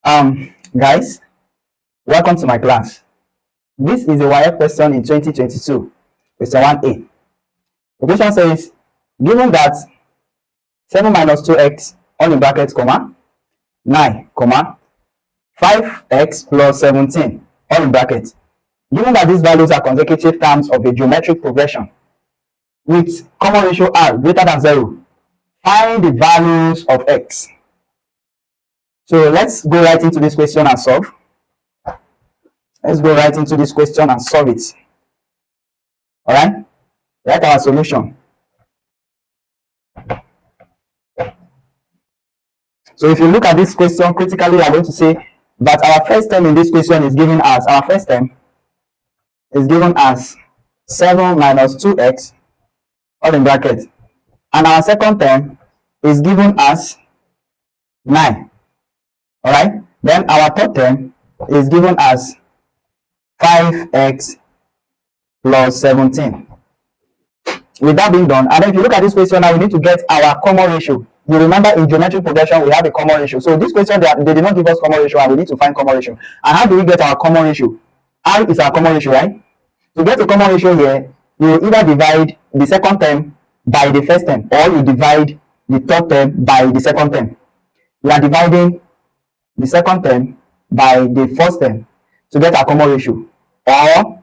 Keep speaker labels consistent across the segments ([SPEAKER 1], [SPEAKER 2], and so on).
[SPEAKER 1] Guys, welcome to my class. This is a WAEC question in 2022, question 1A. The question says, given that 7 minus 2x all in brackets, comma, 9, comma, 5x plus 17 all in brackets. Given that these values are consecutive terms of a geometric progression with common ratio r greater than 0, find the values of x. So let's go right into this question and solve. Let's go right into this question and solve it. All right, write our solution. So if you look at this question critically, we are going to say that our first term in this question is given as, our first term is given as 7 minus 2x all in brackets, and our second term is given as 9. All right, then our third term is given as 5x plus 17. With that being done, and then if you look at this question now, we need to get our common ratio. You remember in geometric progression we have a common ratio. So this question, they did not give us common ratio, and we need to find common ratio. And how do we get our common ratio? R is our common ratio, right? To get a common ratio here, you either divide the second term by the first term, or you divide the third term by the second term. We are dividing the second term by the first term to get our common ratio, or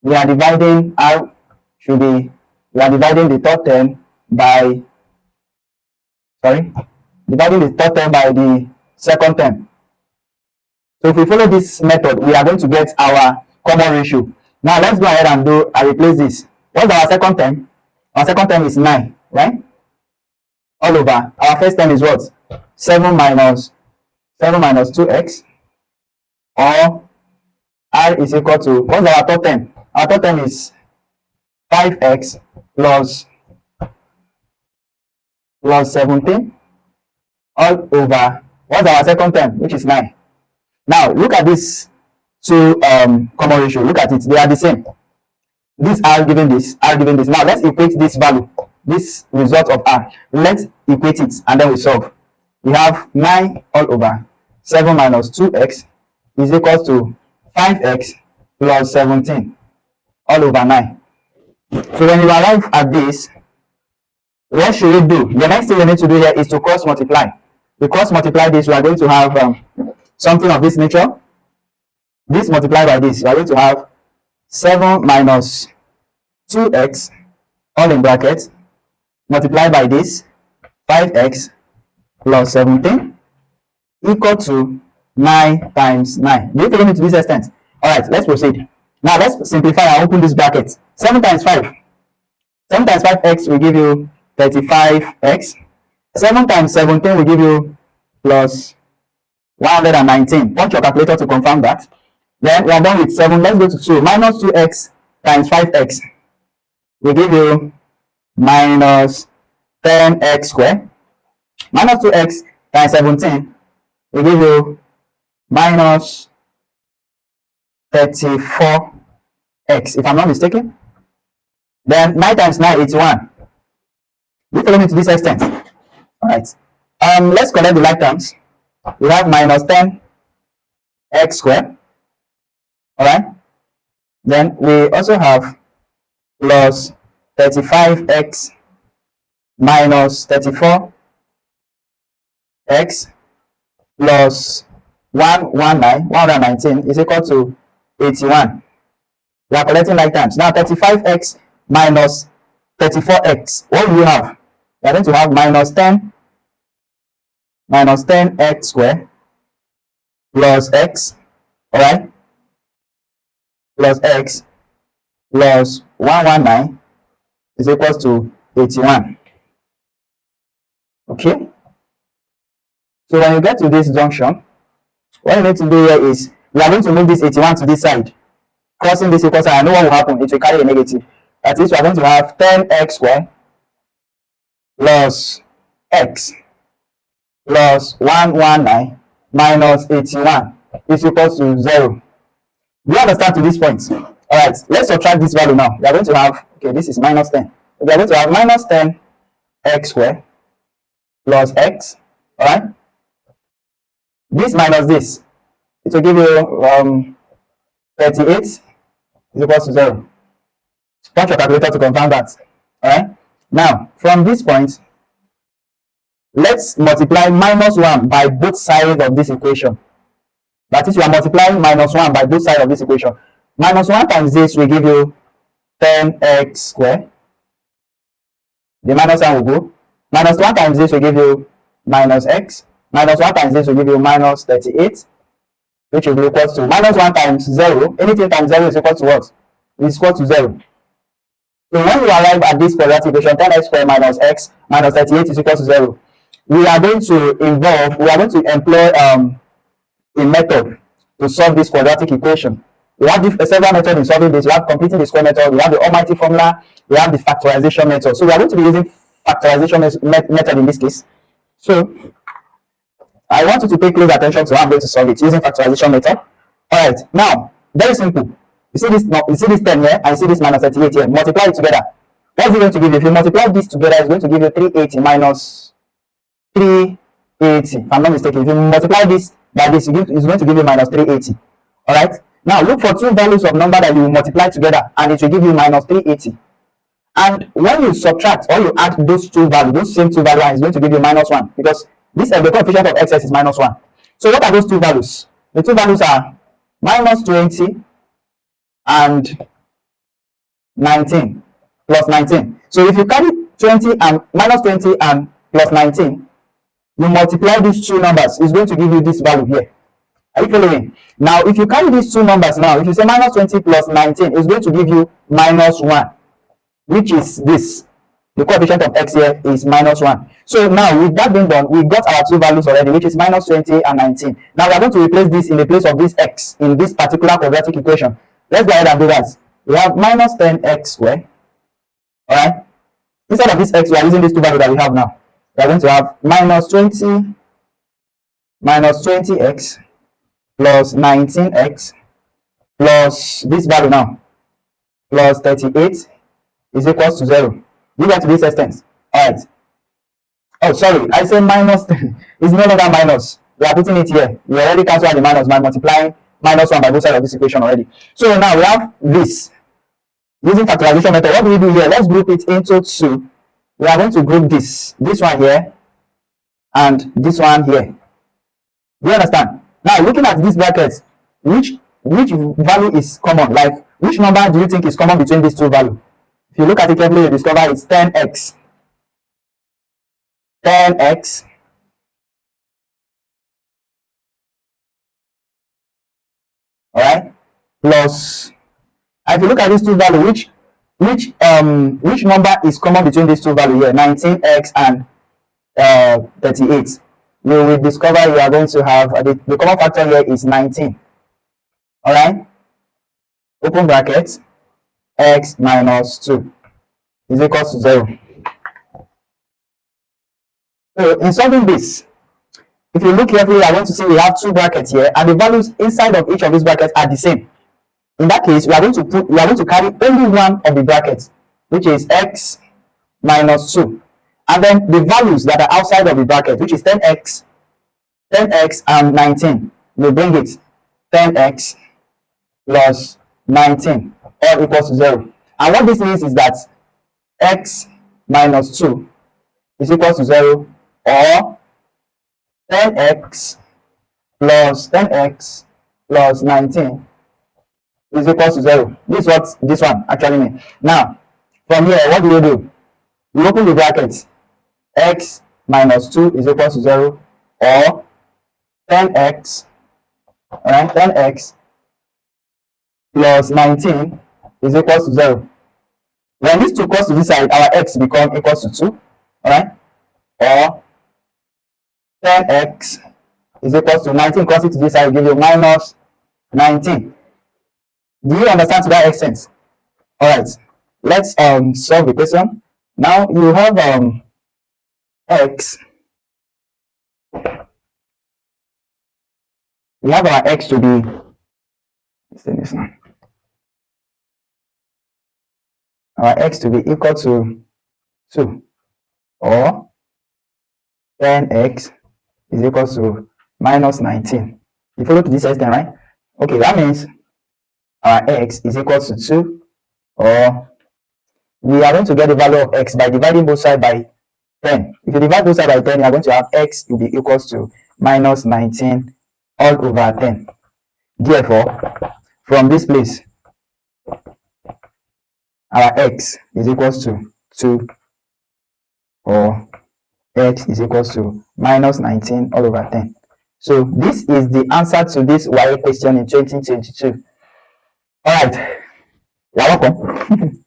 [SPEAKER 1] we are dividing we are dividing the third term by the second term. So if we follow this method, we are going to get our common ratio. Now let's go ahead and replace this. What's our second term? Our second term is 9, right? All over. Our first term is what? 7 minus 2x, or r is equal to, what's our third term? Our third term is 5x plus 17 all over, what's our second term, which is 9. Now look at this two common ratio. Look at it, they are the same. This r given this, r given this. Now let's equate this value, this result of r. Let's equate it and then we solve. We have 9 all over 7 minus 2x is equal to 5x plus 17 all over 9. So when you arrive at this, what should we do? The next thing we need to do here is to cross multiply. We cross multiply this, we are going to have something of this nature. This multiplied by this, we are going to have 7 minus 2x all in brackets multiplied by this 5x plus 17 equal to 9 times 9. Do you follow me to this extent? All right, let's proceed. Now let's simplify and open this bracket. 7 times 5. 7 times 5x will give you 35x. 7 times 17 will give you plus 119. Punch your calculator to confirm that. Then we are done with 7. Let's go to 2. Minus 2x times 5x will give you minus 10x squared. Minus 2x times 17 will give you minus 34x, if I'm not mistaken. Then 9 times 9, 81. You follow me to this extent. All right. Let's collect the like terms. We have minus 10x squared. All right. Then we also have plus 35x minus 34x plus 119 is equal to 81. We are collecting like terms. Now 35x minus 34x. What do you have? We are going to have minus 10x squared plus x, all right, plus x plus 119 is equal to 81. Okay. So when you get to this junction, what you need to do here is we are going to move this 81 to this side. Crossing this equal sign, I know what will happen. It will carry a negative. That is, we are going to have 10x squared plus x plus 119 minus 81 is equal to 0. Do you understand to this point? All right, let's subtract this value now. We are going to have, okay, this is minus 10. We are going to have minus 10x squared plus x, all right, This minus this, it will give you 38 is equals to 0. Punch your calculator to confirm that. Alright? Now, from this point, let's multiply minus 1 by both sides of this equation. That is, you are multiplying minus 1 by both sides of this equation. Minus 1 times this will give you 10x squared. The minus sign will go. Minus 1 times this will give you minus x. Minus 1 times this will give you minus 38, which will be equal to minus 1 times 0. Anything times 0 is equal to what? Is equal to 0. So when we arrive at this quadratic equation, 10x squared minus x minus 38 is equal to 0, we are going to employ a method to solve this quadratic equation. We have several methods in solving this. We have completing the square method, we have the almighty formula, we have the factorization method. So we are going to be using factorization method in this case. So I want you to pay close attention to how I'm going to solve it using factorization method. Alright, now, very simple. You see this 10 here, and you see this minus 38 here. Multiply it together. What's it going to give you? If you multiply this together, it's going to give you 380 minus 380. If I'm not mistaken, if you multiply this by this, it's going to give you minus 380. Alright? Now, look for two values of number that you will multiply together, and it will give you minus 380. And when you subtract or you add those two values, those same two values, it's going to give you minus 1, because this the coefficient of excess is minus 1. So what are those two values? The two values are minus 20 and 19 plus 19. So if you carry 20 and minus 20 and plus 19, you multiply these two numbers, it's going to give you this value here. Are you following? Now, if you carry these two numbers now, if you say minus 20 plus 19, it's going to give you minus 1, which is this. The coefficient of x here is minus 1. So now, with that being done, we got our two values already, which is minus 20 and 19. Now, we are going to replace this in the place of this x in this particular quadratic equation. Let's go ahead and do that. We have minus 10x squared. Alright? Instead of this x, we are using these two values that we have now. We are going to have minus 20x plus 19x plus this value now plus 38 is equals to 0. You get to this extent. Alright. Oh, sorry. I said minus 10. It's no longer minus. We are putting it here. We already cancel the minus by multiplying minus 1 by both sides of this equation already. So now we have this. Using factorization method, what do we do here? Let's group it into two. We are going to group this one here and this one here. Do you understand? Now, looking at these brackets, which value is common? Like, which number do you think is common between these two values? If you look at it carefully, you discover it's 10x. 10x alright, plus, if you look at these two values, which number is common between these two values here, 19x and 38? You will discover you are going to have the common factor here is 19. Alright, open bracket, x minus 2 is equal to 0. So in solving this, if you look carefully, I want to see we have two brackets here, and the values inside of each of these brackets are the same. In that case, we are going to carry only one of the brackets, which is x minus 2, and then the values that are outside of the bracket, which is 10x and 19, we bring it 10x plus 19 all equals to 0. And what this means is that x minus 2 is equal to 0, or 10x plus 19 is equal to 0. This is what this one actually means. Now, from here, what do? You open the brackets. X minus 2 is equal to 0, or 10x, alright, 10x plus 19 is equal to 0. When these two cross to this side, our x become equals to 2, alright, or 10x is equal to 19 cross it to this side will give you minus 19. Do you understand to that extent? Alright, let's solve the question. Now you have x. We have our x to be, let's say this one. Our x to be equal to 2, or 10x is equal to minus 19. You follow to this extent, right? Okay, that means our x is equal to 2, or we are going to get the value of x by dividing both sides by 10. If you divide both sides by 10, you are going to have x will be equals to minus 19 all over 10. Therefore, from this place, our x is equals to 2, or x is equals to minus 19 all over 10. So this is the answer to this WAEC question in 2022. All right, you're welcome.